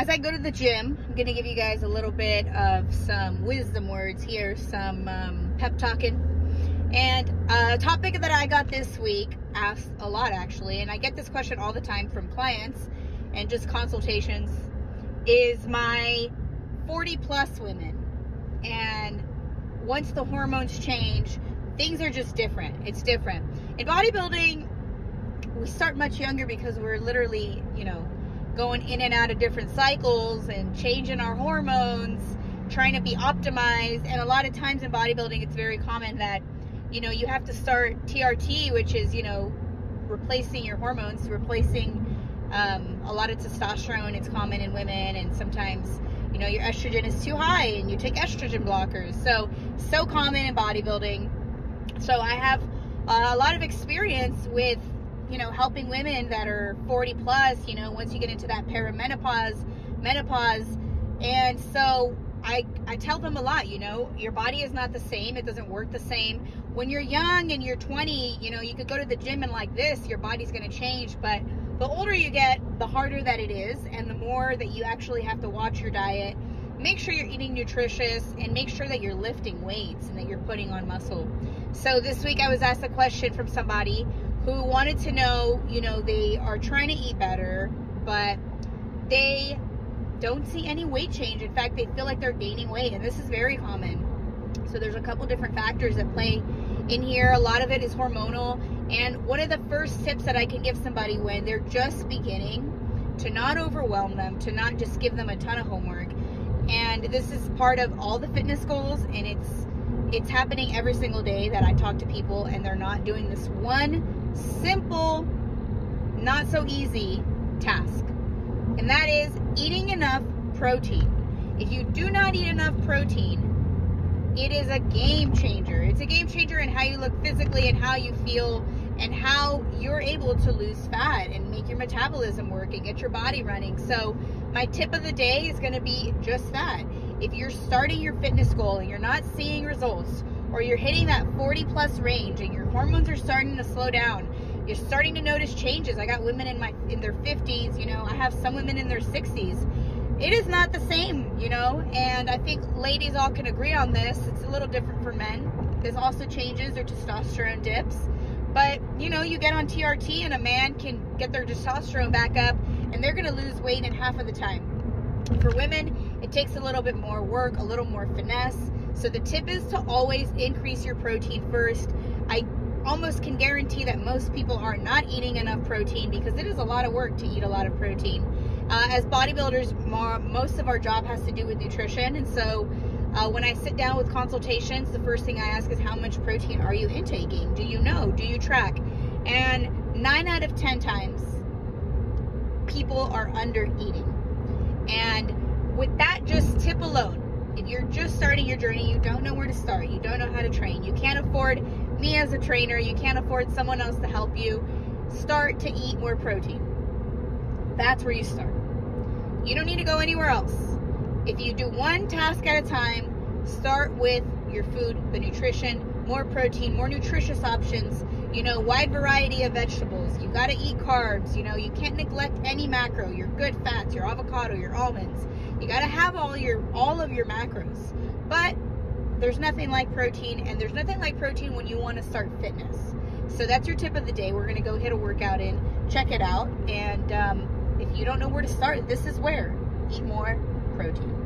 as I go to the gym, I'm going to give you guys a little bit of some wisdom words here, some pep talking. And a topic that I got this week, asked a lot actually, and I get this question all the time from clients and just consultations, is my 40 plus women. And once the hormones change, things are just different. It's different. In bodybuilding, we start much younger because we're literally, going in and out of different cycles and changing our hormones, trying to be optimized. And a lot of times in bodybuilding, it's very common that, you have to start TRT, which is, replacing your hormones, replacing a lot of testosterone. It's common in women, and sometimes, your estrogen is too high and you take estrogen blockers. So common in bodybuilding. So I have a lot of experience with, helping women that are 40 plus, once you get into that perimenopause, menopause. And so I tell them a lot, your body is not the same. It doesn't work the same. When you're young and you're 20, you could go to the gym and like this, your body's going to change. But the older you get, the harder that it is. And the more that you actually have to watch your diet, make sure you're eating nutritious, and make sure that you're lifting weights and that you're putting on muscle. So this week I was asked a question from somebody who wanted to know, they are trying to eat better, but they don't see any weight change. In fact, they feel like they're gaining weight, and this is very common. So there's a couple different factors that play in here. A lot of it is hormonal. And one of the first tips that I can give somebody when they're just beginning, to not overwhelm them, to not just give them a ton of homework. And this is part of all the fitness goals, and it's happening every single day that I talk to people and they're not doing this one simple, not so easy task. And that is eating enough protein. If you do not eat enough protein, it is a game changer. It's a game changer in how you look physically and how you feel and how you're able to lose fat and make your metabolism work and get your body running. So my tip of the day is going to be just that. If you're starting your fitness goal and you're not seeing results, or you're hitting that 40 plus range and your hormones are starting to slow down, you're starting to notice changes. I got women in their 50s, I have some women in their 60s. It is not the same, and I think ladies all can agree on this. It's a little different for men. This also changes, their testosterone dips. But, you get on TRT and a man can get their testosterone back up and they're going to lose weight in half of the time. For women, it takes a little bit more work, a little more finesse. So the tip is to always increase your protein first. I almost can guarantee that most people are not eating enough protein because it is a lot of work to eat a lot of protein. As bodybuilders, most of our job has to do with nutrition. And so when I sit down with consultations, the first thing I ask is, how much protein are you intaking? Do you know? Do you track? And 9 out of 10 times, people are under eating. And with that just tip alone, if you're just starting your journey, you don't know where to start, you don't know how to train, you can't afford me as a trainer, you can't afford someone else to help you, start to eat more protein. That's where you start. You don't need to go anywhere else. If you do one task at a time, start with your food, the nutrition, more protein, more nutritious options, wide variety of vegetables. You got to eat carbs. You can't neglect any macro, your good fats, your avocado, your almonds. You got to have all of your macros. But there's nothing like protein, and there's nothing like protein when you want to start fitness. So that's your tip of the day. We're going to go hit a workout in, check it out. And if you don't know where to start, this is where. Eat more protein.